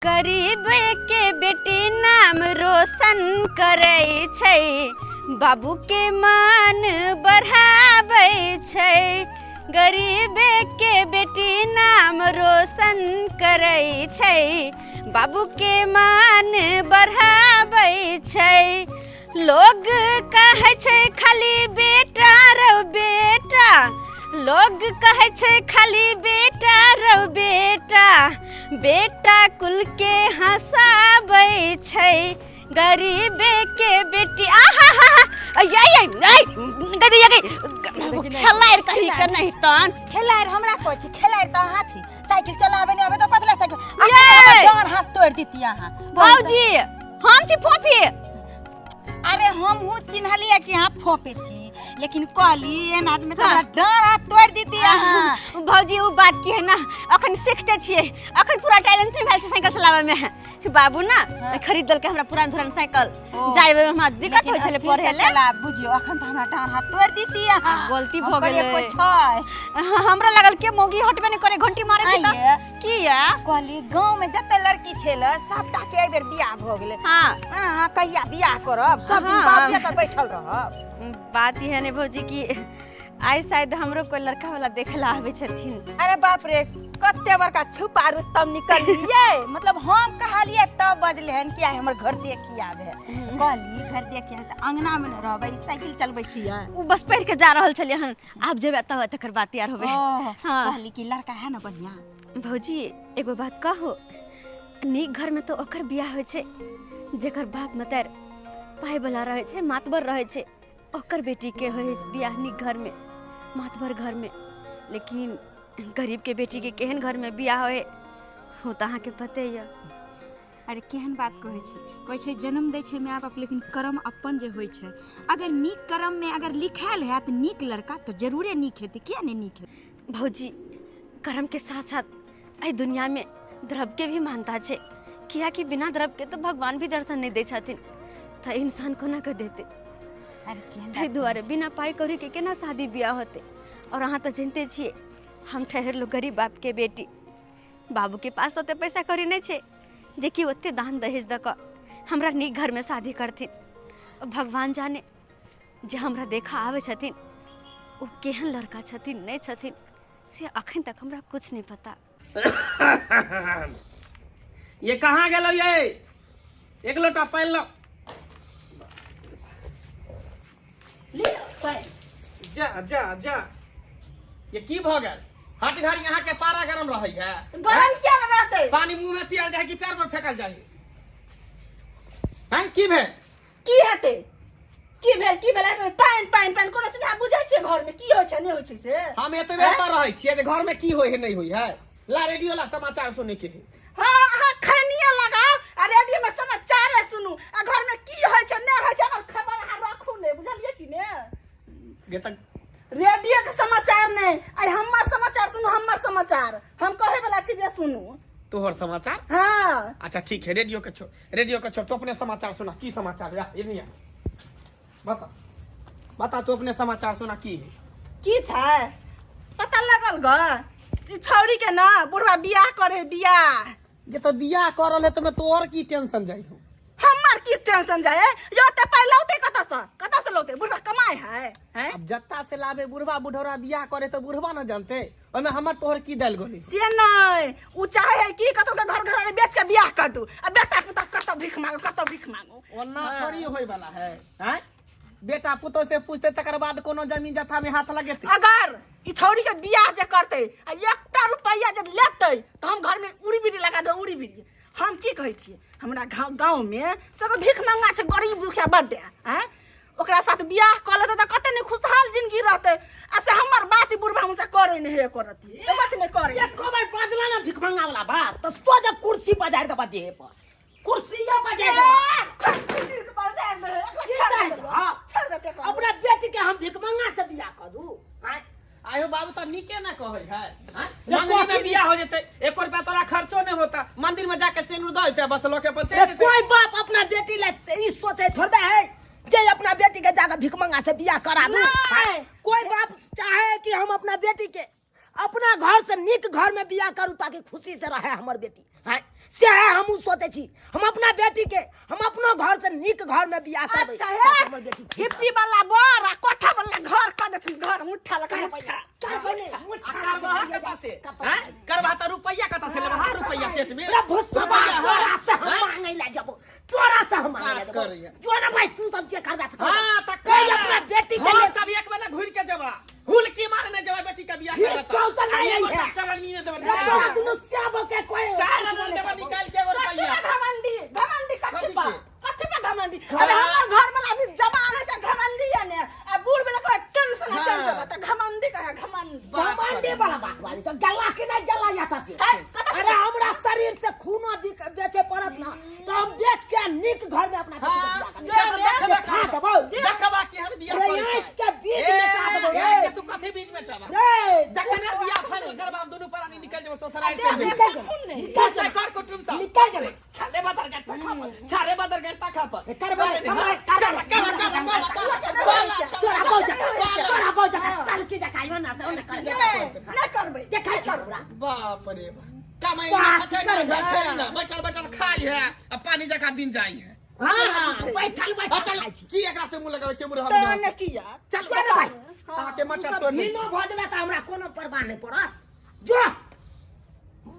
गरीब के बेटी नाम रोशन करे छै, बाबू के मान बढ़ावे छै। गरीब के बेटी नाम रोशन करे छै, बाबू के मान बढ़ावे छै। लोग कहे छै खाली बेटा रो बेटा, लोग कहे छै खाली बेटा रो बेटा, बेटा कुल के हंसावे छै। गरीब के बेटी खेलाएर कही के नहीं तन खेलाएर हमरा कोइ छी, खेलाएर त अहाँ छी। साइकिल चलाबे नहीं आबे त पतला साइकिल डाँर हाथ तोड़ दीती अहाँ। भौजी हम छी फोफी। अरे हम हूँ चिन्हलिए कि अहाँ फोफे छी, लेकिन कहली एना में तोरा डाँर हाथ तोड़ दीती अहाँ। भौजी वो बात की है ना, अखन सीखते छिए, अखन पूरा टैलेंट नहीं भेल छै साइकिल चलावे में। बाबू ना खरीद दल के हमरा पुरान धुरान साइकिल जाइबे में हमरा दिक्कत होय छले पढ़े ले। बुझियो अखन त हमरा डाँर हाथ तोड़ दीती अहाँ। गलती भ गेलै। कोइ छै हमरा लागल के मोगी हटबे नहीं करे, घंटी मारे छै त किया कहली गांव में जते लड़की छेले सबटा के एक बेर बियाह भ गेलै। हां अहाँ कहिया बियाह करब, सब दिन बाप पे बैठल रहब। बात ये है ने भौजी की आई शायद हमरो कोई लड़का वाला देखला आवे छथिन। अरे बाप रे कते बड़का छुपा रुस्तम निकलिए। मतलब हम कहलिए तब बजले हन कि हमर घर देखी आवे। कहली घर देखी त अंगना में न रहबै, साइकिल चलबै छियै। उ बस पढ़ के जा रहल छलिए हन, आब जेबे त तकर बात यार होबे। हां कहली कि लड़का है ना बढ़िया। भौजी एगो बात कहो, नीक घर में तो ओकर बियाह होय छै जेकर बाप मतार पाई वाला रहे छै, मातबर रहे छै, ओकर बेटी के होय बियाह नीक घर में, मातबर घर में। लेकिन गरीब के बेटी के केहन घर में बियाह होय हो त अहाँ के पते य। अरे केहन बात कहै छै जन्म दै छै माय बाप, लेकिन कर्म अपन जे होय छै, अगर नीक कर्म में अगर लिखायल है त नीक लड़का तो जरूरे नीक हेतै, किया नहीं नीक हेतै। भौजी कर्म के साथ साथ आई दुनिया में द्रव्य के भी मानता छै, किया कि बिना द्रव्य के तो भगवान भी दर्शन नहीं दे छथिन, त इंसान कोना के देते। अरे केहन ताहि दुआरे बिना पाई कौड़ी के केना शादी बियाह होते। और अहाँ तो जानते छिए हम ठहर लो गरीब बाप के बेटी, बाबू के पास तो पैसा कौड़ी नहीं छे जे कि ओते दान दहेज द क हमरा नीक घर में शादी करथिन। भगवान जाने जे हमरा देखा आवे छथिन वो केहन लड़का छथिन नहीं छथिन से अखन तक हमरा कुछ नहीं पता। ये कहाँ गेलो ये? एक लोटा पानि लो। जा जा जा ये की भ गेल? हट घड़ी यहाँ के पारा गरम रही है। गरम क्या रहते? पानी मुंह में पियल जाए कि पैर में फेंकल जाए? हैं की भेल? की हेते? की भेल पाइन पाइन पाइन कोनो से ना बुझै छै घर में की होय छै नहीं होय छै से। हम एतबे पर रहै छियै जे घर में की होय है नहीं होय है। ला रेडियो ला समाचार सुने के है। हां अहाँ खैनिया लगाओ आ रेडियो में समाचार सुनू, आ घर में की होय छै नहीं होय छै और खबर अहाँ राखू ने, बुझलिए कि ने। ये तक रेडियो के समाचार नहीं, आई हमर समाचार सुनू, हमर समाचार हम कहे वाला छी जे सुनू। तोहर समाचार? हां अच्छा ठीक है, रेडियो के छोड़, तो अपने समाचार सुना। की समाचार या ये नहीं बता तू अपने समाचार सुना की है? की छै पता लगल ग? ई छौरी के ना बुढ़वा बियाह करे, बियाह जे तो बियाह करल है तो मैं तोहर की टेंशन जाई हूं। हमर किस टेंशन जाए? जो ते पाई लौते कता से लौते? बुढ़वा कमाए है हैं? अब जत्ता से लावे बुढ़वा बुढ़ौरा बियाह करे तो बुढ़वा न जानते, ओमे हमर तोहर की दल गोली से नहीं उ चाहे है कि कतो के घर घर बेच के बियाह कर दू, अब बेटा पुता कतो भीख मांगो। ओना थोड़ी होय वाला है। हैं बेटा पुतो से पूछते तकर बाद कोनो जमीन जत्था में हाथ लगेते। अगर ई छौरी के बियाह जे करते आ 1 रुपया जे लेते तो हम घर में उड़ी बिड़ी लगा दो, उड़ी बिड़ी। हम की कहै छियै, हमरा गांव में सब भीख मांगा छै, गरीब दुखिया बड्डे हैं, ओकरा साथ बियाह क लेते त कते ने खुशहाल जिंदगी रहते। आ से हमर बात बुढ़वा हमसे करे ने हे करती, ए बात ने करे। एक कोबर पाजला ना भीख मांगा वाला बात तो सोजा कुर्सी बजाय दे बजे पर कुर्सिया बजाय दे। हां छोड़ दे अपना बेटी के हम भीख मांगा से बियाह कर दू। आयो बाबू तो नीके ना कहै है। मंदिर में बियाह हो जते, 1 रुपया तोरा खर्चो नहीं होता, मंदिर में जाके सेनुर द देते, बस लोग के बचे। कोई बाप अपना बेटी ला ई सोचे थोड़बे है जे अपना बेटी के जाकर भीख मांगा से बियाह करा दू। कोई बाप चाहे कि हम अपना बेटी के अपना घर से नीक घर में बियाह करूं ताकि खुशी से रहे हमर बेटी। से हम सोचे छी हम अपना बेटी के हम अपनो घर से निक घर में बियाह करबै। अच्छा हमर है बेटी हिप्पी वाला बड़ा कोठा वाला घर कर देती घर मुठ्ठा लगा पैसा करवा के पासे हैं करवा त रुपया कत से लेबा हां रुपया पेट में रे भुस्सा तोरा से हम मांगे ला जबो तोरा से हम मांगे ला बात जबो करिए। जो ना भाई तू सब जे करबा से हां त कोई अपना बेटी के हां लिए तब एक महीना घुर के जबा हुल की मारने जबा बेटी का बियाह फिर करता चौथा नहीं है। चलन मीने रे जबा तोरा दुनु सेब के कोई चाल न जबा निकाल के एगो रुपया घमंडी घमंडी कथी कथी बा के? कथी बा घमंडी अरे हमर घर वाला अभी जमाने से घमंडी है ने आ बूढ़ वाला कोई टेंशन है चल जबा त घमंडी का घमंडी घमंडी वाला बात वाली सब गल्ला के नहीं गल्ला जाता से है, कतऽ से? अरे हमरा शरीर से खूनो बेचे पड़त ना तो हम बेच के निक घर में अपना बेटी के बियाह करबै। खा देबो देखबा के हर बियाह अरे करे आँख के बीच में खा देबो रे तू कथी बीच में चाबा रे जखने बियाह फाइनल करबा हम दोनों परानी निकल जबो ससुराल अरे, चल निकल जबो जा निकल जा कर कुटुम सा निकल जा छाले बादर के तखा पर छाले बादर के तखा पर कर तोरा पहुंचा चल के जा काइवा ना से ओने कर ना करबै देखै छ हमरा बाप रे कमाई ना खचै ना बचल बचल खाई है अब पानी जका दिन जाई है हां बैठल चल खाइ छी की एकरा से मुंह लगाबै छै मुंह तो हम ने किया चल चल भाई आके मटर तोड़ दे भिनो भजबे त हमरा कोनो परवाह नहीं पड़त जो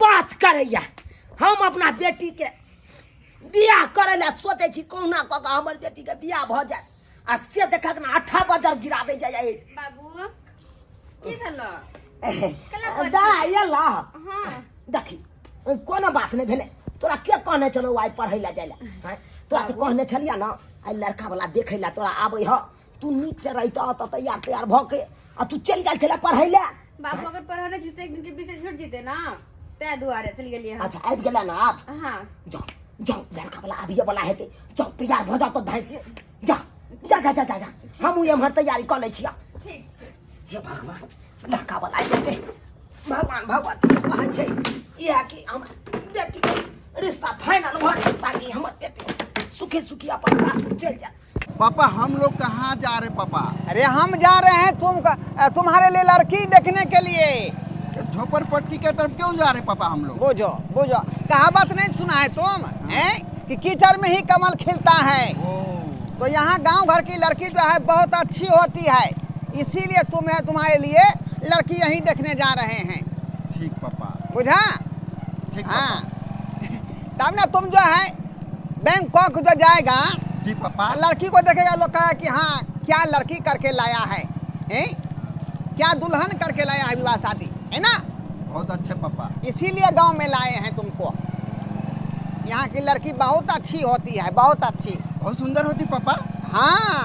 बात करैया हम अपना बेटी के बियाह करे ला सोचे छी कहुना क के हमर बेटी के बियाह भ जाए आ से देखक ना 8 बजे गिरा दे जाए बाबू की भेलो दा येला हाँ देखी कोनो बात नहीं भेले तोरा के कहने चलो आई पढ़ै ला जाइला हैं तोरा तो कहने छलिया ना आई लड़का वाला देखै ला तोरा आबै ह तू नीक से रहिता त तैयार भ के आ तू चल गेल छला पढ़ै ला बाबू अगर पढ़ाने जीते एक दिन के पीछे छूट जीते ना ते दुआरे चल गेलिए हम अच्छा आबि गेला ना आप हाँ जाओ जाओ लड़का वाला आबिए वाला हेते जाओ तैयार भ जाओ तो धाइ से जा जा जा जा जा हम एम्हर तैयारी क लै छिया ठीक छै हे भगवान लड़का वाला हेते भगवान भगवती कहै छै इहा कि हम बेटी के रिश्ता फाइनल भ जाए ताकि हमर बेटी सुखी सुखी अपन सासुर चल जाए। पापा हम लोग कहाँ जा रहे पापा? अरे हम जा रहे हैं तुम्हारे लिए लड़की देखने के लिए। झोपड़पट्टी के तरफ क्यों जा रहे पापा हम लोग? बुझो बुझो कहावत नहीं सुना है तुम हैं कि कीचड़ में ही कमल खिलता है। तो यहाँ गांव घर की लड़की जो है बहुत अच्छी होती है, इसीलिए तुम्हारे लिए लड़की यहीं देखने जा रहे हैं। ठीक पापा। बुझा? ठीक हाँ पापा। तब ना तुम जो है बैंकॉक जो जाएगा जी पापा। लड़की को देखेगा लोग कहा कि हाँ क्या लड़की करके लाया है, क्या दुल्हन करके लाया है विवाह शादी, है ना? बहुत अच्छे पापा। इसीलिए गांव में लाए हैं तुमको। यहाँ की लड़की बहुत अच्छी होती है, बहुत अच्छी, बहुत सुंदर होती पापा। हाँ।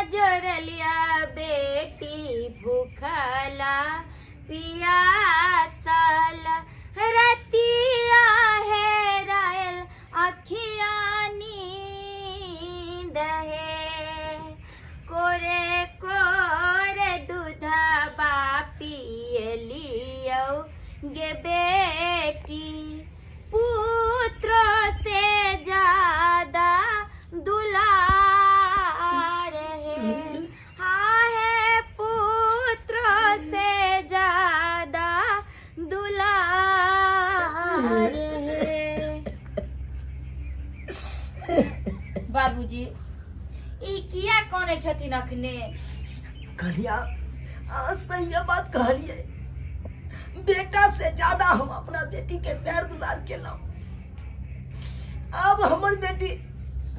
जोरलिया बेटी भूखला पियासला रतिया है रायल अखिया नींद है कोरे कोरे दूधबा पियलियो गे बेटी पुत्र से ज्यादा दुलार है। हाँ है पुत्र से ज्यादा दुलार है। बाबूजी ई किया कोने छथिन अखने? कहलिया सही बात कहलिए, बेटा से ज्यादा हम अपना बेटी के पैर दुलार केलहुँ। अब हमर बेटी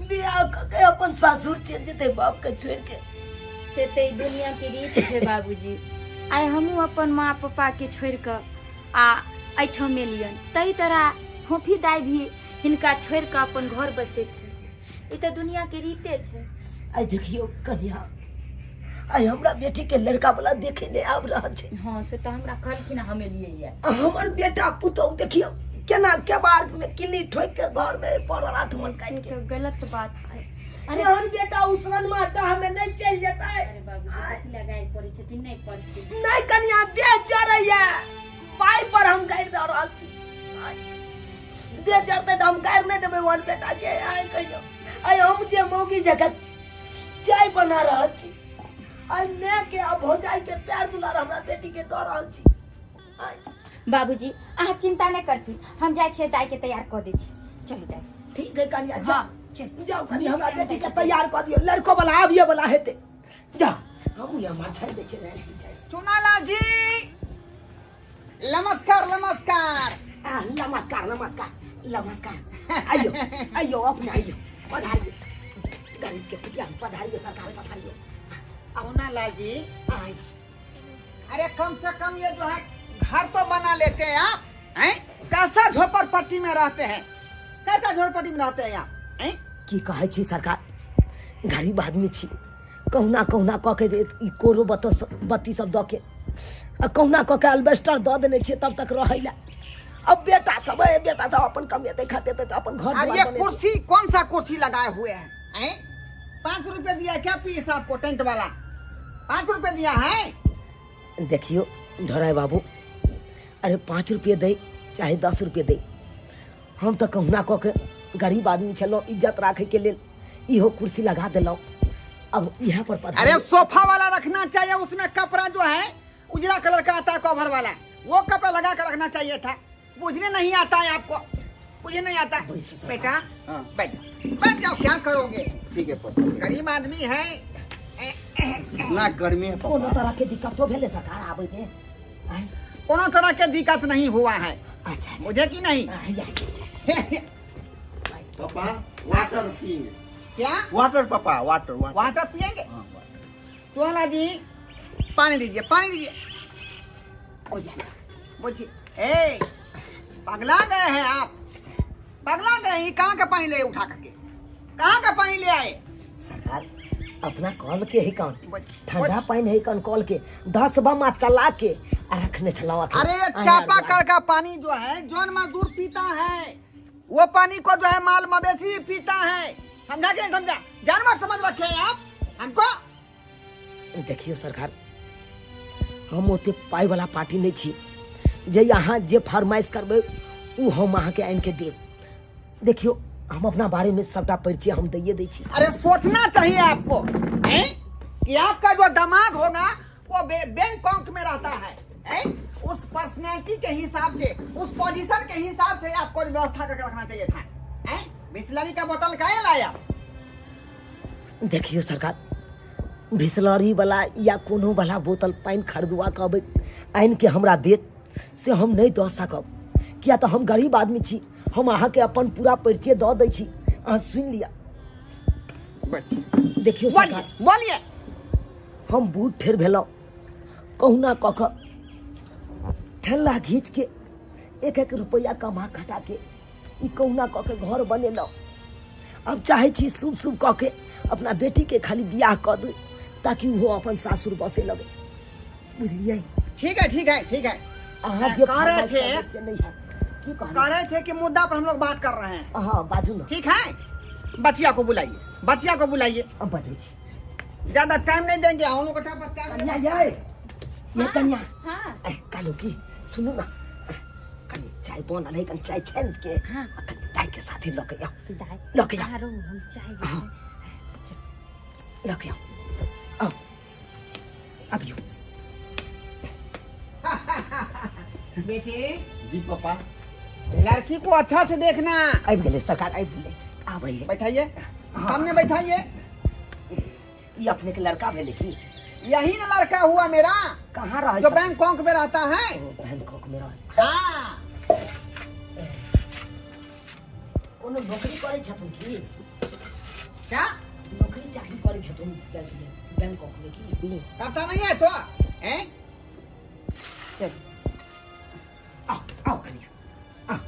बियाह के अपन सासुर चल जेते बाप के छोड़ के। से ते दुनिया की रीत है बाबूजी। आइ हमहूँ अपन माँ पापा के छोड़ कर आ एठम में लियन तई तरह फोफी दाई भी हिनका छोड़ कर अपन घर बसे थे। ई तो दुनिया के रीते है। आई देखियो कन्या, आई हमरा बेटी के लड़का वाला देखे ले आब रहा छे। हाँ से तो हमरा कहलखिन हमें लिए ये हमर बेटा पुतौ देखियो केना केबाड़ में किन्नी ठोक के घर में पड़ल आठमन से काट के। तो गलत बात है। अरे हर बेटा उसरन माटा हमें नहीं चल जाता है। अरे बाबूजी लगाई पड़ी छथिन नहीं पड़ती। नहीं कन्या दे चढ़ैया पाई पर हम गाड़ दे रहल छी। दे चढ़ते तो हम गाड़ नहीं देबे वन बेटा के। आई कहियो आई हम जे मौगी जगह चाय बना रहल छी, आई मैं के अब हो जाए के पैर दुलार हमरा बेटी के दे रहल छी। आई बाबूजी अहाँ चिंता नहीं करती, हम जाए छे दाई के तैयार कर दे छी। चलू दाई। ठीक है कन्या हाँ, जाओ जाओ कन्या हमरा बेटी के तैयार कर दियो, लड़को वाला आबिए वाला हेते। जाओ हम यहाँ माछा दे छे। चुनालाल जी नमस्कार नमस्कार। नमस्कार नमस्कार नमस्कार। आइयो आइयो अपने आइयो, पधारियो गरीब के पिटिया में पधारियो, सरकार पधारियो। चुनालाल जी आई अरे कम से कम ये जो है घर तो बना लेते हैं आप, हैं? कैसा झोपड़पट्टी में रहते हैं, कैसा झोपड़पट्टी में रहते हैं आप, हैं? की कहे छी सरकार, गरीब आदमी छी, कहुना कहुना कह के ई कोनो बत्ती सब द के कहुना कह के अल्बेस्टर द देने छी, तब तक रहैला। अब बेटा सब है, बेटा सब अपन कमेते खाते तो अपन घर और द्वार ये बनेते। कुर्सी कौन सा कुर्सी लगाए हुए हैं, हैं? 5 रुपए दिया क्या पीस आपको टेंट वाला, 5 रुपए दिया है? देखियो ढोराय बाबू, अरे 5 रुपये दे चाहे 10 रुपये दे, हम तो कहुना कह के गरीब आदमी छलो, इज्जत राखे के लिए इहो कुर्सी लगा दिलो। अब यहाँ पर पधारियो। अरे सोफा वाला रखना चाहिए, उसमें कपड़ा जो है उजला कलर का आता है कवर वाला, वो कपड़ा लगा कर रखना चाहिए था। बुझने नहीं आता है आपको, मुझे नहीं आता। बेटा बैठ बैठ जाओ, क्या करोगे? ठीक है पापा। गरीब आदमी है। ना गर्मी है कोनो पापा। तरह के दिक्कत तो भेले सरकार आबे में? आय, कोनो तरह के दिक्कत नहीं हुआ है अच्छा अच्छा। मुझे कि नहीं? पापा वाटर पिएंगे। क्या वाटर पापा, वाटर वाटर। वाटर पिएंगे? चोला जी पानी दीजिए, पानी दीजिए। बुझिए ए पगला गए हैं आप, पगला गए। ये कहाँ का पानी ले उठा करके, कहाँ का पानी ले आए? सरकार अपना कॉल के ही कौन बुझिए। ठंडा पानी है कौन कॉल के 10 बमा चला के रखने छलावा के। अरे ये चापा कल का पानी जो है जौन मजदूर पीता है, वो पानी को जो है माल मवेशी पीता है, समझा के नहीं समझा? जानवर समझ रखे हैं आप हमको? देखियो सरकार, हम ओते पाई वाला पार्टी नहीं छी जे यहाँ जे फरमाइश करबे उ हम अहाँ के आन के देब। देखियो हम अपना बारे में सबटा परिचय हम दैये दै छी। अरे सोचना चाहिए आपको, हैं? कि आपका जो दामाद होगा वो बैंकॉक में रहता है, हैं? उस पर्सनैलिटी के हिसाब से, उस पोजीशन के हिसाब से आपको व्यवस्था करके रखना चाहिए था, हैं? बिस्लरी का बोतल काहे लाया? देखियो सरकार, बिस्लरी वाला या कोनो वाला बोतल पानी खरीदवा कहबै आन के हमरा देत से हम नहीं दऽ सकब, किया तो हम गरीब आदमी छी। हम अहाँ के अपन पूरा परिचय दऽ दै छी, अहाँ सुनि लिअ। देखियो सरकार, बोलिए। हम बूढ़ ठेर भेलहुँ, कहुना कऽ कऽ ठेला घींच के 1-1 रुपया कमा खटा के ई कहुना कऽ के घर बनेलहुँ। अब चाहे छी शुभ शुभ कऽ के अपना बेटी के खाली बियाह कऽ दू ताकि वो अपन सासुर बसे लगे, बुझलिए? ठीक है ठीक है ठीक है। अहाँ जे कह रहे फरमाइश थे, करबै से नहीं है। की कह कहलिए? रहे थे कि मुद्दा पर हम लोग बात कर रहे हैं, हाँ बाजू ना। ठीक है? बचिया को बुलाइए, बचिया को बुलाइए। अब बजै छी। ज्यादा टाइम नहीं देंगे हम लोग को। कन्या ये कन्या हाँ ए कालो की सुनू ना, कनी चाय बनल है, कनी चाय छान के हाँ। कनी दाई के साथे लऽ के आओ, दाई लऽ के आओ, आरो हम चाहिए। लऽ के आओ। आओ अबियो। बेटी जी पापा। लड़की को अच्छा से देखना। आबि गेलै सरकार, आबि गेलै। आबै है। बैठाइए, सामने बैठाइए। ये अपने के लड़का भेले की? यही ना लड़का हुआ मेरा, कहाँ रहे जो छथुन? बैंकॉक में रहता है। ओ, बैंकॉक में रहे। हाँ कोनो नौकरी करै छथुन की? क्या नौकरी चाकरी करै छथुन बैंकॉक में की? करता नहीं है तो, हैं? चल आओ आओ कन्या आओ।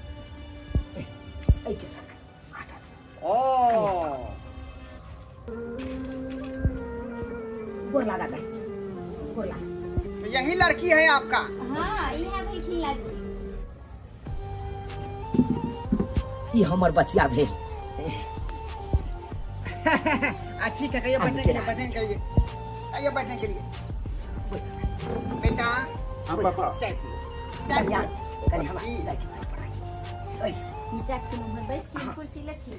ए के संग आटा ओ गोर लगा दाई, गोर लगा। तो यही लड़की है आपका? हाँ ये है भाई खिला दे। ये हमर बचिया भेल। ठीक है, कहिए बैठने के लिए, बैठने के लिए, आइए बैठने के लिए। बेटा हाँ पापा। चाय पियो, चाय कन्या पियो। कन्या हमारी दाई की पढ़ाई। ओए नीचा के नंबर बस की कुर्सी लगी।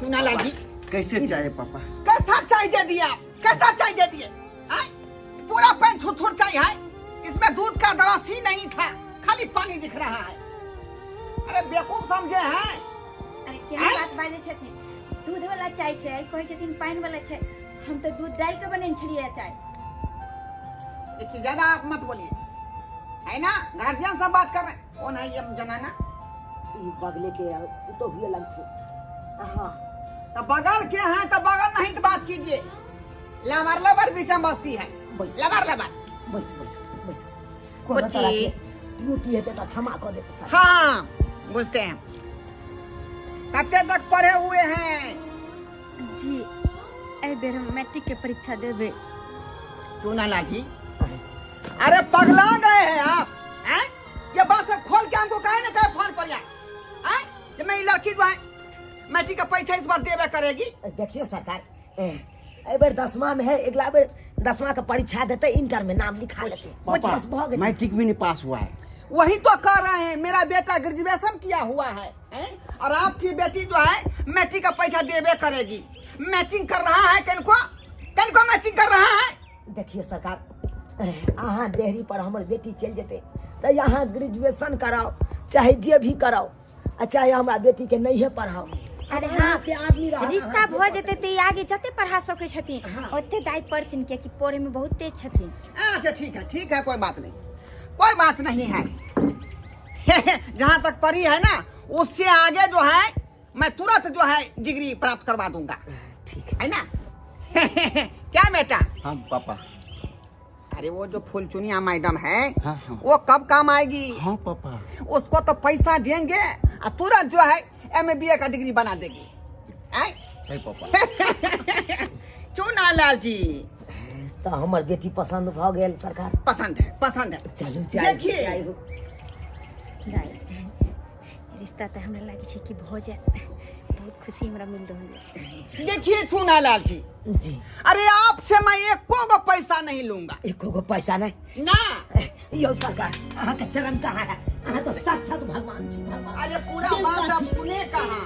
चुनालाल जी कैसे चाय पापा? कैसा चाय दे दिया आप? कैसा चाय दे दिए? हाँ? पूरा पैन छुट छुट चाय है, इसमें दूध का दरस ही नहीं था, खाली पानी दिख रहा है। अरे बेवकूफ समझे हैं? अरे क्या बात बाजे छथिन, दूध वाला चाय छै, कहै छथिन पानी वाला छै। हम तो दूध डाल के बनेन छलिए चाय। देखिए ज्यादा आप मत बोलिए, है ना? गार्जियन सब बात कर रहे हैं। कौन है ये जनाना? ये बगले के तो हुए लगते। हाँ तो बगल के हैं तो बगल नहीं तो बात कीजिए। लबर लबर बीच में बसती है, बस लबर लबर। बस बस बस बुच्ची। त्रुटि है तो क्षमा कर दे। हाँ बुझते हैं। कते तक पढ़े हुए हैं? जी ए बेर हम मैट्रिक के परीक्षा देबे। चूनाला जी, अरे पगला गए हैं आप, हैं? ये बात सब खोल के हमको कहे ना कहे फोन पर यार, हैं? कि मैं ये लड़की जो है मैट्रिक का परीक्षा इस बार देवे करेगी। देखियो सरकार, ए बेर 10वां में है, अगला बेर 10वां का परीक्षा देते, इंटर में नाम लिखा लेते। बस भऽ गेल। मैट्रिक भी नहीं पास हुआ है। वही तो कर रहे हैं, मेरा बेटा ग्रेजुएशन किया हुआ है, हैं? और आपकी बेटी जो है मैट्रिक का परीक्षा देवे करेगी। मैचिंग कर रहा है, किनको मैचिंग कर रहा है? देखिए सरकार, अहाँ देहरी पर हमर बेटी चल जेते तो यहाँ ग्रेजुएशन कराओ, चाहे जे भी कराओ, चाहे हमारा बेटी के नहीं पढ़ाओ। अरे यहाँ हाँ, के आदमी रहा रिश्ता भ जेते ते आगे जते पढ़ा सकै छथिन, ओते दाई पढ़थिन, कियाकि पढ़े में बहुत तेज छथिन। अच्छा ठीक है, कोई बात नहीं है। जहाँ तक पढ़ी है ना, उससे आगे जो है मैं तुरंत जो है डिग्री प्राप्त करवा दूंगा, ठीक है ना? क्या बेटा? हाँ पापा। अरे वो जो फुलचुनिया मैडम है, हाँ। वो कब काम आएगी? हाँ पापा। उसको तो पैसा देंगे और तुरंत जो है MA BA का डिग्री बना देगी। सही पापा। चूनालाल जी, तो हमार बेटी पसंद भ गेल सरकार। पसंद है। चलू देखिए। दाई रिश्ता तो हमरा लागे छै कि भ जात, बहुत खुशी हमरा मिल रहल है। देखिए चूनालाल जी, जी अरे आपसे मैं एको गो पैसा नहीं लूंगा। एको गो पैसा नहीं ना। यो सरकार, अहाँ के चरण कहाँ है? अहाँ तो साक्षात भगवान छी, भगवान। अरे पूरा बात आप सुने कहाँ?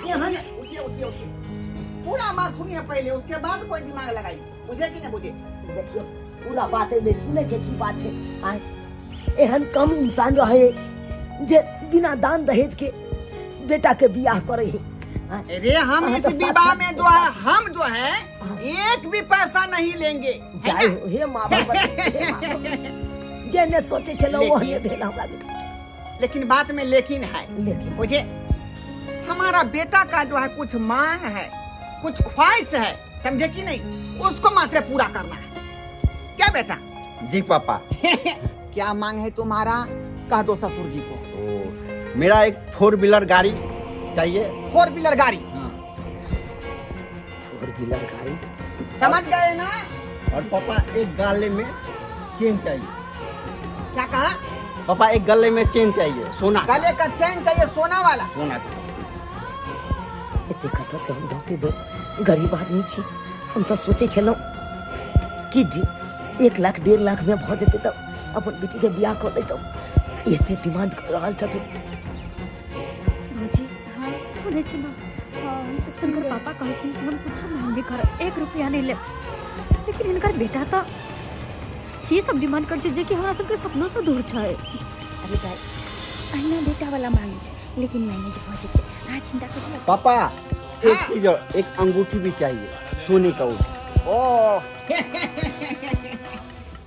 उठिए। पूरा बात सुनिए पहले, उसके बाद कोई दिमाग लगाइए। बुझे कि नहीं बुझे? देखियो पूरा बात है, सुने के की बात है। आय एहन कम इंसान रहे जे बिना दान दहेज के बेटा के बियाह करे है। अरे हम हाँ, इस तो विवाह साथ- में जो है, हम जो है एक भी पैसा नहीं लेंगे, है जाय ना? हो, हे माँ बाप जे ने सोचे चलो वो लेकिन- ने भेल हमरा बेटी। लेकिन बात में लेकिन है, लेकिन मुझे हमारा बेटा का जो है कुछ मांग है, कुछ ख्वाहिश है, समझे कि नहीं? उसको मात्र पूरा करना है। क्या बेटा? जी पापा। क्या मांग है तुम्हारा? कह दो ससुर जी को। मेरा एक 4 व्हीलर गाड़ी चाहिए। 4 व्हीलर गाड़ी, 4 व्हीलर गाड़ी। समझ गए ना? और पापा एक गले में चेन चाहिए। क्या कहा? पापा एक गले में चेन चाहिए, सोना का। गले का चैन चाहिए, सोना वाला। सोना का। एते कथा से हम धोके गरीब आदमी छी। हम तो सोचे छलौ कि 1 लाख 1.5 लाख में भ जेते तो अपन बेटी के बियाह कर देतौ। एते डिमांड कर रहल छथु। जी हाँ सुने छी ना, हाँ, सुनकर पापा कहती कि हम कुछ मांग नहीं कर, 1 रुपया नहीं ले। लेकिन इनकर बेटा तो ये सब डिमांड कर जे कि हमरा सबके सपनों से दूर छै। अरे दाई अहिना बेटा वाला मांगे छै, लेकिन मैनेज भ जेते, अहाँ चिंता करू ना। पापा एक चीज और, एक अंगूठी भी चाहिए, सोने का। ओ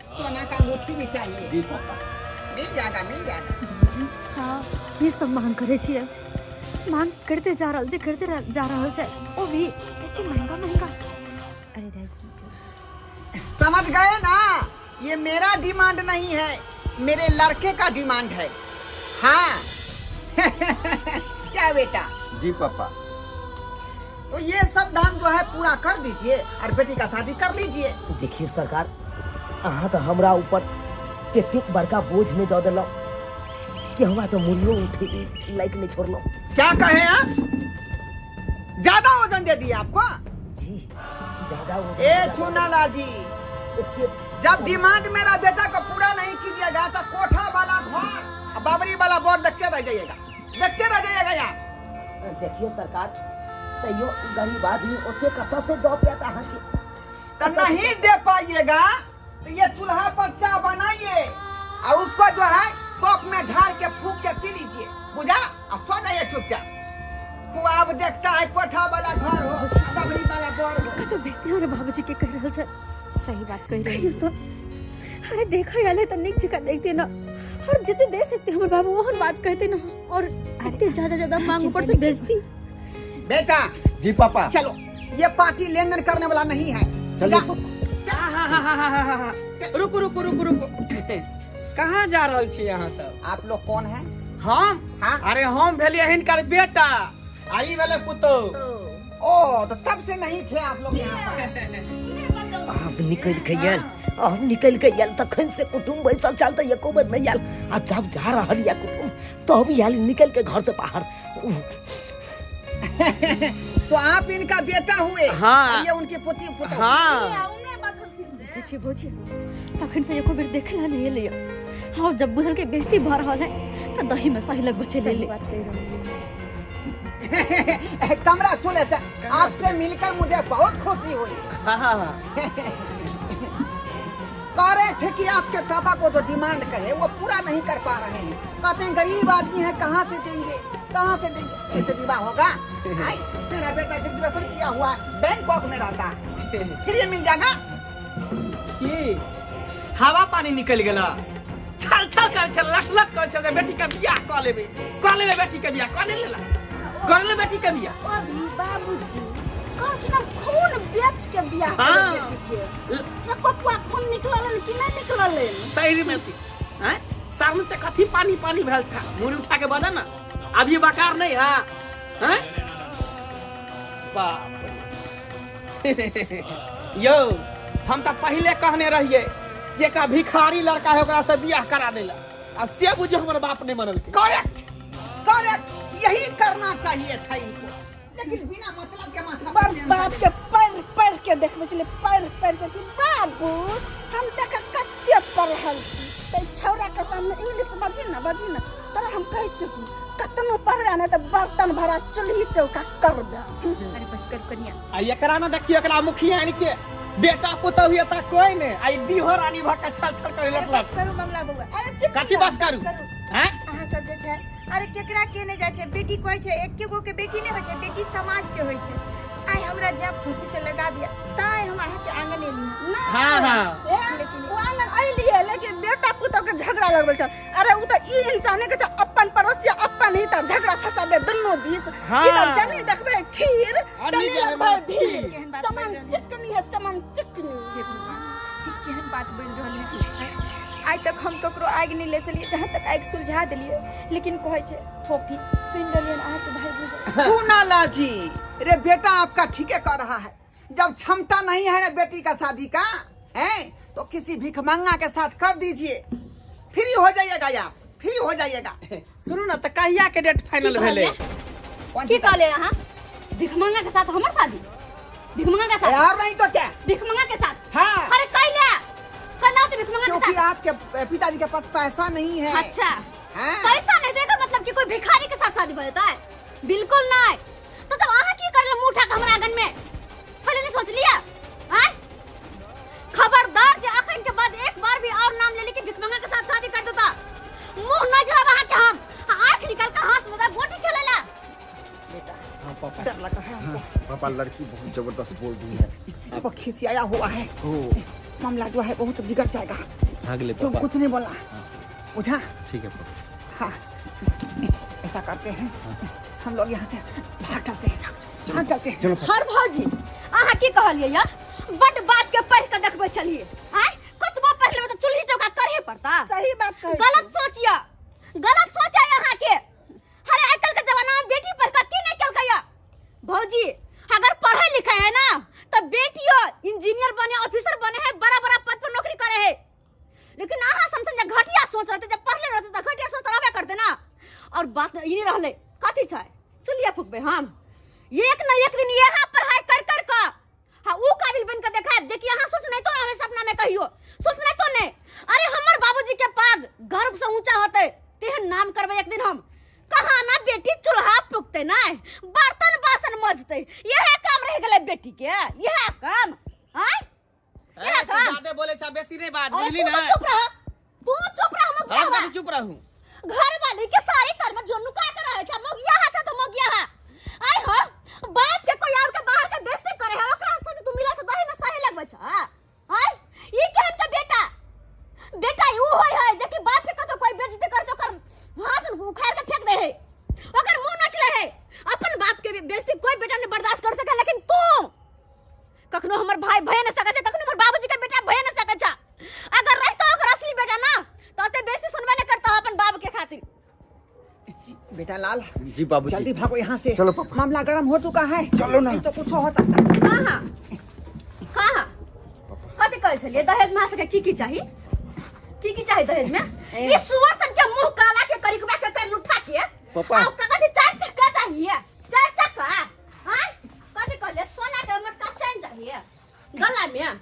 सोना का अंगूठी भी चाहिए। जी पापा। मिल जाएगा। जी हाँ ये सब मांग करे छिए, मांग करते जा रहल छै, वो भी एते महंगा। अरे दाई की करू? समझ गए ना? ये मेरा डिमांड नहीं है, मेरे लड़के का डिमांड है। हाँ। क्या बेटा? जी पापा। तो ये सब दाम जो है पूरा कर दीजिए और बेटी का शादी कर लीजिए। देखियो सरकार, अहाँ तो हमरा ऊपर कतेक बड़का बोझ नहीं दे देलौ कि हमरा तो मुड़ियो उठे लाइक नहीं छोड़लो। क्या कहे आप? ज्यादा वजन दे दिए आपको? जी ज्यादा हो चूनालाल जी, जब डिमांड मेरा बेटा को पूरा नहीं कीजिएगा तो कोठा वाला घर, बाबरी वाला बोर्ड देखते रह जाइएगा यार। देखियो सरकार, तैयो गरीब आदमी ओते कथा से दो पेता अहाँ के तो नहीं दे पाइएगा तो ये चूल्हा पर चाय बनाइए, और उसको जो है कोक में ढाल के फूक के पी लीजिए, बुझा? और सो जाइए चुपचाप। खुआब देखता है कोठा वाला घर हो, बबरी वाला घर हो। तो बेइज्जती हमारे बाबूजी के कर रहल छे। सही बात कह रही कहियो तो अरे देखा याले तो निक जगह देखते ना, और जितने दे सकते हमारे बाबू वहन बात कहते ना, और आते ज्यादा मांग ऊपर से बेइज्जती। बेटा जी पापा। चलो, ये पार्टी लेन देन करने वाला नहीं है। चलिए रुको रुको रुको रुको कहाँ जा रहल छी यहाँ सब? आप लोग कौन हैं? हम हाँ? अरे हम भेलिए हिनकर बेटा, आई भेले पुतो। ओ तो तब से नहीं थे आप लोग यहाँ पर। अब निकल गयल, अब निकल गयल, तखन से कुटुम्ब बैसल चलता एको बार नहीं आयल। आ जब जा रहल या कुटुम्ब तो अब याल निकल के घर से बाहर। तो आप इनका बेटा हुए? हाँ। ये उनकी पुत्री पुत्र। हाँ देखिए भौजी, तखन से एको बेर देखला नहीं लिया। हाँ जब बुझल के बेइज्जती भर रहल है तो दही में सही लग बचे ले ले। बात कह रही कमरा चले जा, आपसे मिलकर मुझे बहुत खुशी हुई। कह रहे थे कि आपके पापा को जो डिमांड करे वो पूरा नहीं कर पा रहे हैं। कहते हैं गरीब आदमी है, कहाँ से देंगे, कहाँ से देंगे। ऐसे विवाह होगा? मेरा बेटा ग्रेजुएशन किया हुआ है, बैंकॉक में रहता है, फिर ये मिल जाएगा। की हवा पानी निकल गेला, छल छल कर छल लट लट कर छल बेटी का बियाह कऽ लेबे बेटी का बियाह कऽ लेला, कर ले बेटी का बियाह। अभी बाबूजी कौन कि हम खून बेच के बियाह हाँ। कर बेटी के। एको पुआ खून निकलल कि नहीं निकलल? सही में सी हैं सामने से कथी पानी पानी भेल छा, मुड़ी उठा के बता ना, अभी बकार नहीं है हैं? बाप रे। यो हम तो पहले कहने रहिए कि एक भिखारी लड़का है ओकरा से बियाह करा देला, आ से बुझो हमर बाप ने मनल के। करेक्ट, करेक्ट, यही करना चाहिए था इनको, लेकिन बिना मतलब के माथा बाप बाप के पैर पैर के देखबे चले, पैर पैर के कि बाबू हम देख कत्ते पढ़ल छी, ते छौरा के सामने इंग्लिश बजी ना तोरा हम कह चुकी कतनो पढ़बे ना त बर्तन भरा चूल्ही चौका करबे। अरे बस कर कनिया। आ एकरा ना देखियो एकरा मुखिया यानी के बेटा पुता हुए ता कोई ने आई दीहो रानी भक्का छल छल कर लटलस करू मंगला बउआ। अरे चुप कथी बस करू हैं? अहाँ सब जे छै अरे केकरा के ने जाय छै, बेटी कहै छै एके गो के बेटी ने होय छै, बेटी समाज के होय छै। आइ हमरा जब फूफी से लगा दिया ताय हम अहाँ के आंगन एली। हाँ हाँ वो आंगन अइलिए, लेकिन बेटा पुतौ के झगड़ा लगबे छ। अरे उ त ई इंसाने के छ अपन पड़ोसिया अपन ही त झगड़ा फसाबे दुनो दिस। हाँ। ई त जनी देखबे खीर अन्नी तनी के लगबे खीर। भीड़ चमन चिकनी है, चमन चिकनी। हे भगवान, ई केहन बात बन रहल है। आइ तक हम ककरो आगि नहीं ले सलिए, जहाँ तक आगि सुलझा दिलिए, लेकिन कहै छै फोफी सुन रहलिए अहाँ के भाई बुझे। सुना लाजी, रे बेटा आपका ठीक है कर रहा है। जब क्षमता नहीं है ना बेटी का शादी का है तो किसी भिखमंगा के साथ कर दीजिए, फ्री हो जाइएगा, आप फ्री हो जाइएगा। सुनो ना तो कहिया के डेट फाइनल भेले? की कहले अहाँ? भिखमंगा के साथ हमर शादी? भिखमंगा के साथ? और नहीं तो क्या? भिखमंगा के साथ? हाँ। अरे कहिया कना तो भिखमंगा के क्योंकि साथ? आपके पिताजी के पास पैसा नहीं है। अच्छा हाँ। पैसा नहीं देगा मतलब कि कोई भिखारी के साथ शादी होता है? बिल्कुल नहीं। तो तब अहाँ की कर ले मुंह उठा के हमरा आंगन में? पहले नहीं सोच लिया? हैं? खबरदार जे अखन के बाद एक बार भी और नाम ले ली कि भिखमंगा के साथ शादी कर देता, मुंह न जला वहां के हम आंख निकाल कर हाथ में बोटी चलेला। हाँ पापा, डर लग रहा है हमको। पापा लड़की बहुत जबरदस्त बोल रही है। वो खिसियाया हुआ है, ओ मामला जो है बहुत बिगड़ जाएगा। भाग ले तुम पापा। कुछ नहीं बोला, बुझा? ठीक है पापा। हाँ, ऐसा करते हैं, हम लोग यहाँ से भाग चलते हैं, भाग चलते हैं। चलो हर भौजी अहाँ की कहलिए या बड बाप के पढ़ के देखबे चलिए हैं? कतबो पढ़ लेबे तो चूल्ही चौका करहे पड़ता। सही बात कहे छी। गलत सोचिया, गलत सोचा यहाँ के। अरे आजकल के जमाना में बेटी पढ़ कर की नहीं कल गया? भौजी अगर पढ़े लिखे है ना तो बेटियों इंजीनियर बने, ऑफिसर बने हैं, बड़ा बड़ा पद पर नौकरी करे है। लेकिन अहाँ समझ घटिया सोच रहे थे, जब पढ़ले रहते तो घटिया सोच रहबे करते ना। और बात ये नहीं रहले कथी छै चुलिया फूकबे हम एक न एक दिन यहाँ पढ़ाई कर कर का हाँ वो काबिल बन कर देखा जे कि यहाँ सोच नहीं तो हमें सपना में कहियो सोच नहीं तो नहीं। अरे हमर बाबूजी के पाग गर्व से ऊंचा होते तेहन नाम करबे एक दिन हम। कहाँ ना बेटी चूल्हा फूकते ना, बर्तन बासन मजते, यह काम रह गए बेटी के, यह काम हैं? ए, तू ज्यादा बोले छा, बेसी नहीं बात अरे बुझली तू ना? तो चुप रह, तू चुप रह। मोगिया अब बा तक चुप रहूं। घर वाली के सारी कर में जो नुका के रहे छ मोगिया हा छ तो मोगिया हा आई हो बाप के कोई आव के बाहर के बेइज्जती करे है ओकरा से तू मिला छ दही में सही लगबे छ आई ई केहन के बेटा यू होय है जे कि बाप के कतो कोई बेइज्जती कर तो कर हाथ उखाड़ के फेंक दे है ओकर मुंह नचले है अपन बाप के बेइज्जती कोई बेटा ने बर्दाश्त कर सके लेकिन तू कखनो हमर भाई भय न सके कखनो हमर बाबूजी के बेटा भय न सके छ अगर रहता ओकर असली बेटा ना तो ते बेइज्जती सुनबे न करता अपन बाप के खातिर। बेटा लाल जी बाबूजी। जल्दी भागो यहाँ से। चलो पापा। मामला गर्म हो चुका है। चलो ना। नहीं तो कुछ होता था। कहाँ कथी कहै छलिए दहेज में सके की चाहिए की चाहिए दहेज में ये सुअर सन के मुंह काला के करिकबा के कर लुठा के पापा। और कथी 4 चक्का चाहिए 4 चक्का हां कथी कहले सोना के मटका चैन चाहिए गला में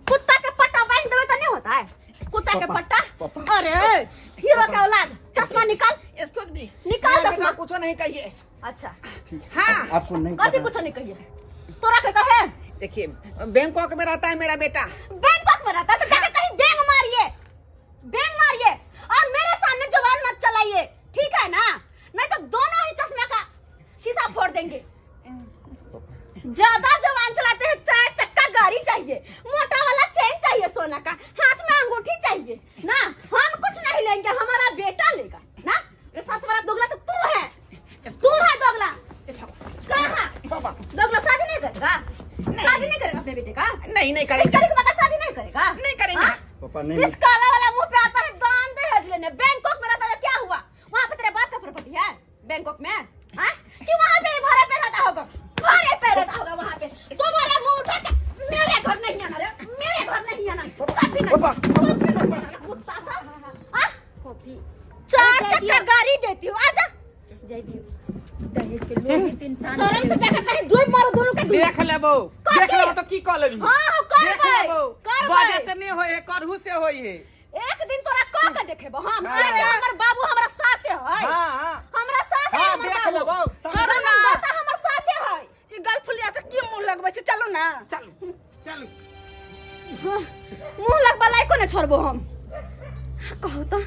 कुत्ता के पट्टा बांध देवे तो नहीं होता है कुत्ता के पट्टा अरे हीरो के औलाद चश्मा निकाल एक्सक्यूज मी निकाल चश्मा कुछ नहीं कहिए। अच्छा हाँ आपको नहीं कथी पता। कुछ नहीं कहिए तोरा के कहे देखिए बैंकॉक में रहता है मेरा बेटा। बैंकॉक में रहता तो जाके कहीं बैंग मारिए और मेरे सामने जुबान मत चलाइए ठीक है ना नहीं तो दोनों ही चश्मे का शीशा फोड़ देंगे। ज्यादा जुबान चलाते हैं 4 चक्का गाड़ी चाहिए मोटा वाला चेन चाहिए सोना का हाथ में अंगूठी चाहिए ना हम कुछ नहीं लेंगे हमारा बेटा लेगा ना ये सबसे बड़ा दोगला तो तू है दोगला कहाँ दोगला शादी नहीं करेगा शादी नहीं करेगा अपने बेटे का नहीं इस करी के बाद शादी नहीं करेगा नहीं करेंगे। हाँ? पापा नहीं। इस काला वाला मुंह पे आता है दान दहेज लेने बैंकॉक में रहता है क्या हुआ वहाँ पे तेरे बाप का प्रॉपर्टी है बैंकॉक में हाँ कि वहाँ पे भाड़े पे रहता होगा वहाँ पे तुम्हारा मुंह उठा के मेरे घर नहीं आना रे मेरे घर नहीं आना कभी नहीं कुत्ता सा हाँ 4 चक्का गाड़ी देती हूँ आजा जय दियो दहेज के लोग इंसान शर्म से जाकर कहीं डूब मारो दोनों के देख लेबो तो की कह लेबी हाँ देख लेबो बाजे से नहीं होए करहु से होई है एक दिन तोरा का के देखेबो हम आज हमर बाबू हमरा साथे है हां हमरा साथे हाँ, हमर देख बाबू लेबो छोड़ो ना बेटा हमर साथे है ई गलफुलिया से की मुंह लगबै छै चलो ना चल मुंह लगबा लाई को ने छोड़बो हम कहो तो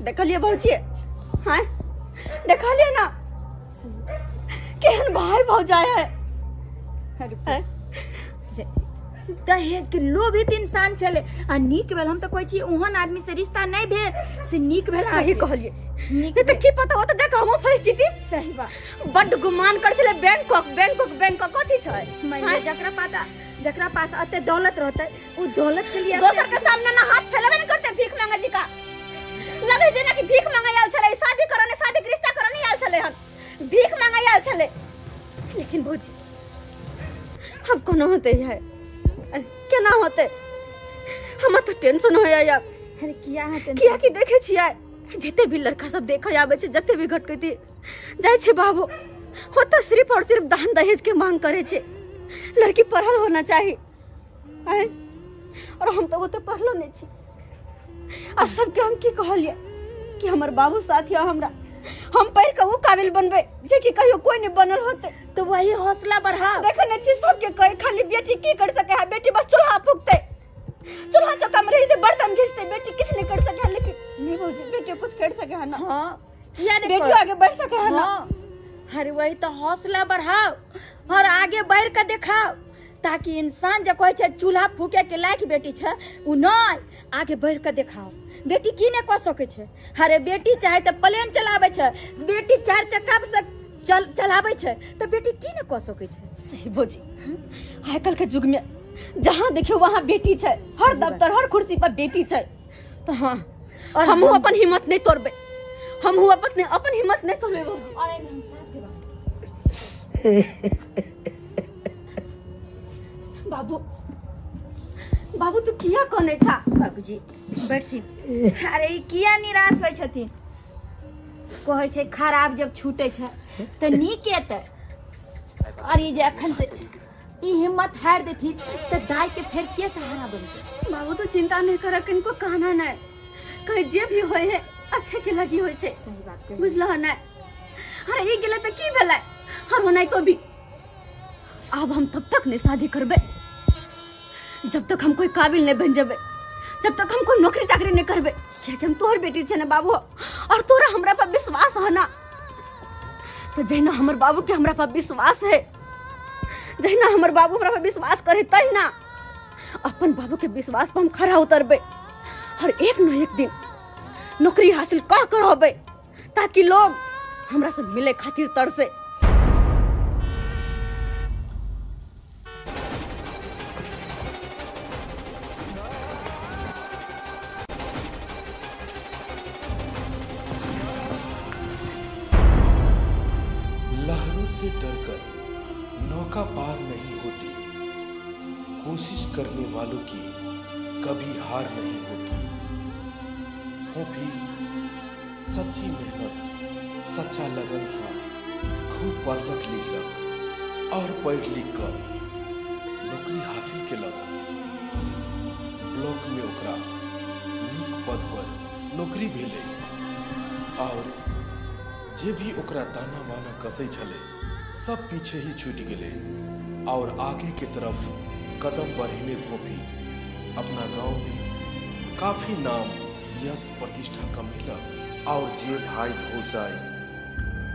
देखलिए भौजी हाँ देखलिए ना केहन भाई भौजाई है अरे दहेज के लोभित इंसान चले आ नीक भेल हम तो कोई चीज ओहन आदमी से रिश्ता नहीं भेल से नीक भेल सही कहलिए नीक नहीं तो की पता होता देख हम परिस्थिति सही बात बड गुमान कर छले बैंकॉक कथी छै मैं जकरा पास अते दौलत रहते उ दौलत के लिए दोसर के सामने ना हाथ फैलावे नहीं करते भीख मांगा जी का लगे जेना कि भीख मांगा आयल छले शादी के रिश्ता करने आयल छले हन भीख मांगा आयल छले लेकिन भौजी अब कोनो होते है केना होते हम तो टेंशन होया यार अरे किया है किया कि देखे छियै जते भी लड़का सब देखे आवे छै जते भी घटकती जाय छै बाबू हो तो सिर्फ और सिर्फ दान दहेज के मांग करे छै लड़की पढ़ल होना चाहिए आय और हम तो वो तो पढ़लो नहीं छी आ सबके हम की कहलिए कि हमर बाबू साथ या हमरा हम पढ़ के वो काबिल बनबे जे कि कहियो कोई नहीं बनल होते तो वही हौसला बढ़ाओ देखे नहीं छी सबके कहे खाली बेटी की कर सके है बेटी बस चूल्हा फूकते चूल्हा चौका में रही बर्तन घिसते बेटी कुछ नहीं कर सके है लेकिन नहीं भौजी बेटी कुछ कर सके है ना हाँ किया नहीं बेटी आगे बढ़ सके है ना अरे वही तो हौसला बढ़ाओ और आगे बढ़ के दिखाओ ताकि इंसान जो कहे छै चूल्हा फूके के लायक बेटी छै उ नहीं आगे बढ़ के दिखाओ बेटी की नहीं कह सके छै अरे बेटी चाहे तो प्लेन चलावे छै बेटी 4 चक्का से चलावे छै तो बेटी की नहीं कह सके छै सही भौजी आजकल के युग में जहाँ देखियो वहाँ बेटी छै हर दफ्तर हर कुर्सी पर बेटी छै तो हाँ और हमहू अपन हिम्मत नहीं तोड़बे हमहू अपन हिम्मत नहीं तोड़बे भौजी अरे हम साथ देबा बाबू बाबू तू किया कोने छा बाबूजी बैठी अरे ई किया निराश होय छथिन कहै छै खराब जब छूटे छै तो नीक एतै और ई जे अखन से ई हिम्मत हार देथी तो दाई के फिर के सहारा बनते बाबू तो चिंता नहीं कर किनको कहना नहीं कहीं जे भी होय है अच्छे के लगी होय छै सही बात कही बुझलो है ना अरे ई गेले तो की भेलै हर होनाई तो भी अब हम तब तक नहीं शादी करबे जब तक हम कोई काबिल नहीं बन जाबे जब तक हम कोई नौकरी चाकरी नहीं करबे। लेकिन हम तोहर बेटी छे ना बाबू, और तोरा हमरा पर विश्वास है ना, तो जहिना हमर बाबू के हमरा पर विश्वास है, जहिना हमर बाबू हमरा पर विश्वास करे, तहिना अपन बाबू के विश्वास पर हम खरा उतरबे और एक न एक दिन नौकरी हासिल कह कर होबे, ताकि लोग हमरा से मिले खातिर तरसे। लहरों से डरकर नौका पार नहीं होती, कोशिश करने वालों की कभी हार नहीं होती। हो भी सच्ची मेहनत, सच्चा लगन सा खूब पढ़लक लिखलक और पढ़ लिख कर नौकरी हासिल केलक। ब्लॉक में ओकरा नीक पद पर नौकरी भेलै और जे भी ओकरा ताना बाना कसै छले सब पीछे ही छूट गेले और आगे की तरफ कदम बढ़ेने को भी अपना गांव में काफी नाम यश प्रतिष्ठा कमेलक। और जे भाई भौजाई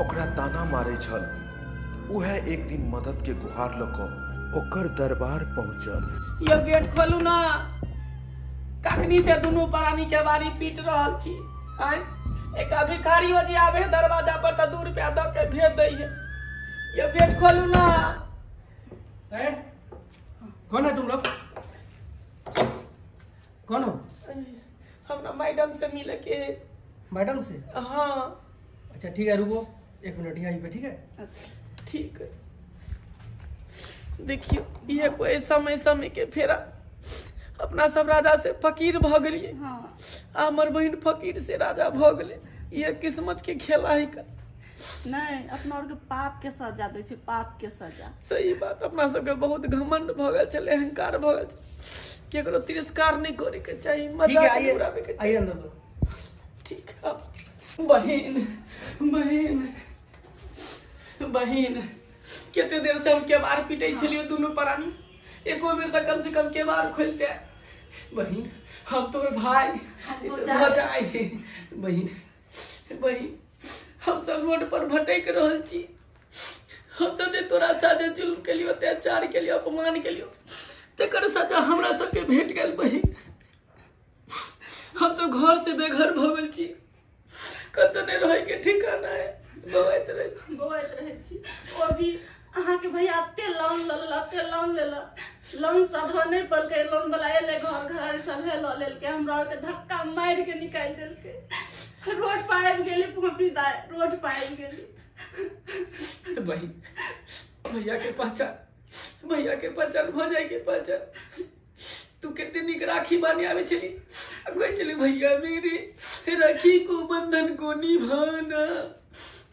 ओकरा ताना मारे छल उहे एक दिन मदद के गुहार लक ओकर दरबार पहुंचल। ये गेट खोलू ना, कखनी से दोनों प्राणी के बारी पीट रहल छी। आय एक भिखारी हो जी आवे दरवाजा पर तो 2 रुपया दे के भेज दई है। ये गेट खोलू ना। कौन है तुम लोग? कौन हो? हमरा मैडम से मिले के। मैडम से? हाँ। अच्छा ठीक है, रुको 1 मिनट यहीं पे, ठीक है? ठीक है। देखियो ये कोई समय समय के फेरा, अपना सब राजा से फकीर भ गलिए। हाँ। हमर बहन फकीर से राजा भ गले। ये किस्मत के खेला है का। नहीं, अपना और के पाप के सजा दे छे, पाप के सजा। सही बात, अपना सबके बहुत घमंड भ गेल छले, अहंकार भ गेल छले। केकरो तिरस्कार नहीं करे के चाहिए, मजाक नहीं उड़ावे के चाहिए। आइए अंदर लो। ठीक है। बहन बहन बहन कितने देर से हम केबार पीटे छलियो दोनों प्राणी, एको बेर तक कम से कम केबार खोलते। बहन हम तोर भाई भजाई। बहन बहन हम सब रोड पर भटक रहल छी। हम सब ने तोरा साथे जुल्म के लिए, अत्याचार के लिए, अपमान के लिए, तेकर सजा हमरा सबके भेट गेल। बहन हम सब घर से बेघर भ गेल छी, कतौ नहीं रहे के ठिकाना है। बवाइत रहे छी। ओ भी अहाँ के भैया अते लोन लेला, लोन सधो नहीं पलके, लोन वाला एले घर घर सब हेलो लेल के हमरा और के धक्का मार के निकाल देल के। रोड पर आबि गेली पोपीदार, रोड पर आबि गेली। बहन भैया के पहचान भौजाई के पहचान। तू कितनी निक राखी बानी आवे चली, कोई चली भैया मेरे राखी को बंधन को निभाना।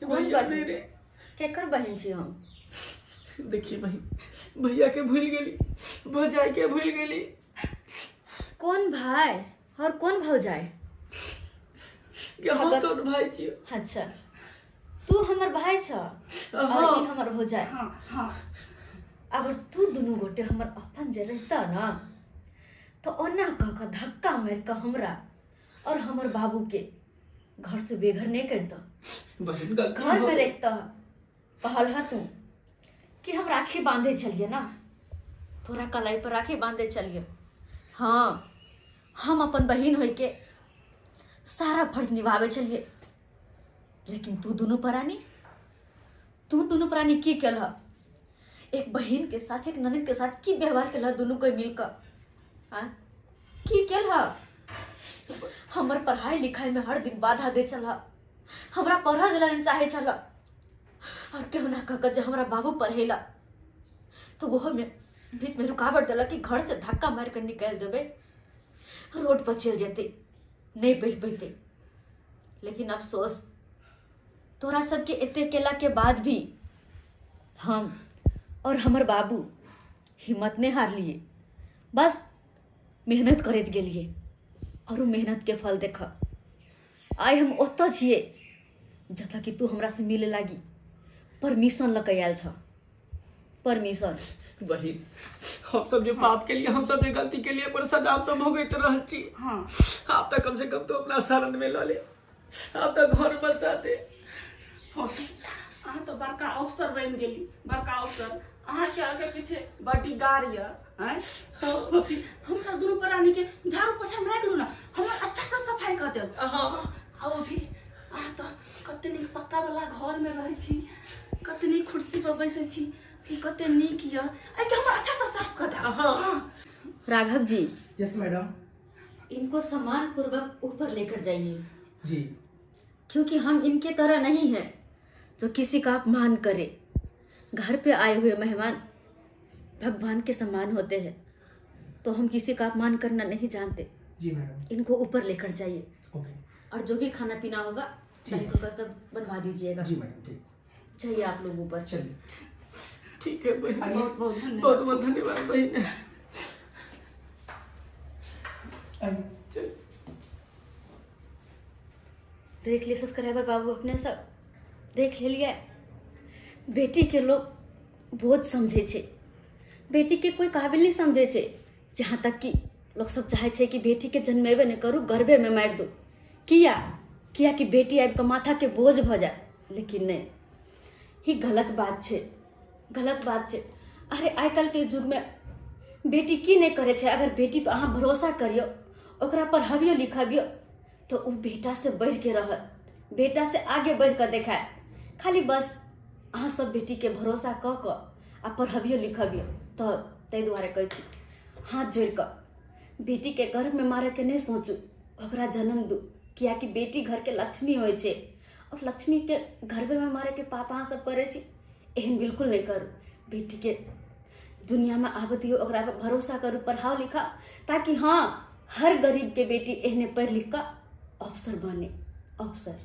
भैया मेरे केकर बहन छी हम? देखिए बहन, भैया के भूल गेली, भौजाई के भूल गेली। कौन भाई और कौन भौजाई? हम तोर भाई छियो। अच्छा, तू हमर भाई छ और ई हमर भौजाई। हाँ। अगर तू दोनों गोटे हमर अपन जे रहता ना, तो ओना कह के धक्का मार के हमरा और हमर बाबू के घर से बेघर नहीं करता। बहन घर में रहता। कहल हा तू कि हम राखी बांधे चलिए ना, तोरा कलाई पर राखी बांधे चलिए। हाँ, हम अपन बहन होई के सारा फर्ज निभावे चलिए। लेकिन तू दोनों प्राणी की केलह? एक बहन के साथ, एक ननद के साथ की व्यवहार केलह दोनों कोई मिलकर? हाँ, की केलह? हमर पढ़ाई लिखाई में हर दिन बाधा दे चला, हमरा पढ़ा दिला नहीं चाहे चला। और केहू ना कह जब हमारा बाबू पढ़ेला तो वो में बीच में रुकावट दिला कि घर से धक्का मार कर निकाल देवे, रोड पर चल जाते, नहीं बैठ पाते। लेकिन अफसोस तोरा सबके इतने केला के बाद भी हम और हमर बाबू हिम्मत नहीं हार लिए, बस मेहनत करते गेलिए और मेहनत के फल देख। आइ हम ओत छिए जतऽ कि तू हमरा से मिले लागी परमिशन लके आयल छ। परमिशन बहिन हम सब जो पाप के लिए हम सब ने गलती के लिए पर सजा हम सब भोगैत रहल छी। हाँ आप तो कम से कम तो अपना शरण में ल ले, आप तो घर बसा दे। अहाँ तो बड़का अफसर बन गेली, बड़का अफसर। अहाँ के आगे पीछे बड़ी गाड़ी है पपी। हमरा दुनू प्राणी के झाड़ू पोछा में रख लू ना, हमरा अच्छा से सफाई कर देब। अब अभी अहाँ तो कते नीक पक्का वाला घर में रहे छी, कते नीक कुर्सी पर बैसे छी, ई कते नीक य। आई के हमरा अच्छा से साफ कर देब। Raghav ji, yes madam. इनको सम्मान पूर्वक ऊपर लेकर जाइए, जी। क्योंकि हम इनके तरह नहीं हैं जो किसी का अपमान करे। घर पे आए हुए मेहमान भगवान के समान होते हैं, तो हम किसी का अपमान करना नहीं जानते। जी मैडम। इनको ऊपर लेकर जाइए ओके। और जो भी खाना पीना होगा दही कर बनवा दीजिएगा। जी मैडम, ठीक। चाहिए आप लोग ऊपर। चलिए। ठीक है बहन, आइए। बहुत बहुत धन्यवाद, बहुत बहुत धन्यवाद बहन। आइए। देख लिए सब्सक्राइबर बाबू, अपने सब देख लिया। बेटी के लोग बोझ समझे छे, बेटी के कोई काबिल नहीं समझे छे। यहाँ तक कि लोग सब चाहे छे कि बेटी के जन्मेबे नहीं करू, गर्भे में मार दो। किया कि बेटी आबि के माथा के बोझ भ जाए, लेकिन नहीं, ही गलत बात छे, गलत बात छे। अरे आइ काल्हि के युग में बेटी की नहीं करे छे। अगर बेटी पर अहाँ भरोसा करियो, ओकरा पढ़ाबियो लिखाबियो, तो वो बेटा से बढ़ के रहत, बेटा से आगे बढ़ कर देखाए। खाली बस अहाँ सब बेटी के भरोसा क आ पढ़बियो लिखबियो। तो ताहि दुआरे कहै छी, हाथ जोड़ कर बेटी के गर्भ में मारे के नहीं सोचू, ओकरा जन्म दू। कियाकि बेटी घर के लक्ष्मी होइ छे, और लक्ष्मी के गर्भ में मारे के पाप अहाँ सब करे छी, एहन बिल्कुल नहीं करू। बेटी के दुनिया में आब दियो, ओकरा पर भरोसा करू, पढ़ाओ लिखा, ताकि हाँ हर गरीब के बेटी एहने पढ़ लिख कर अफसर बने, अफसर।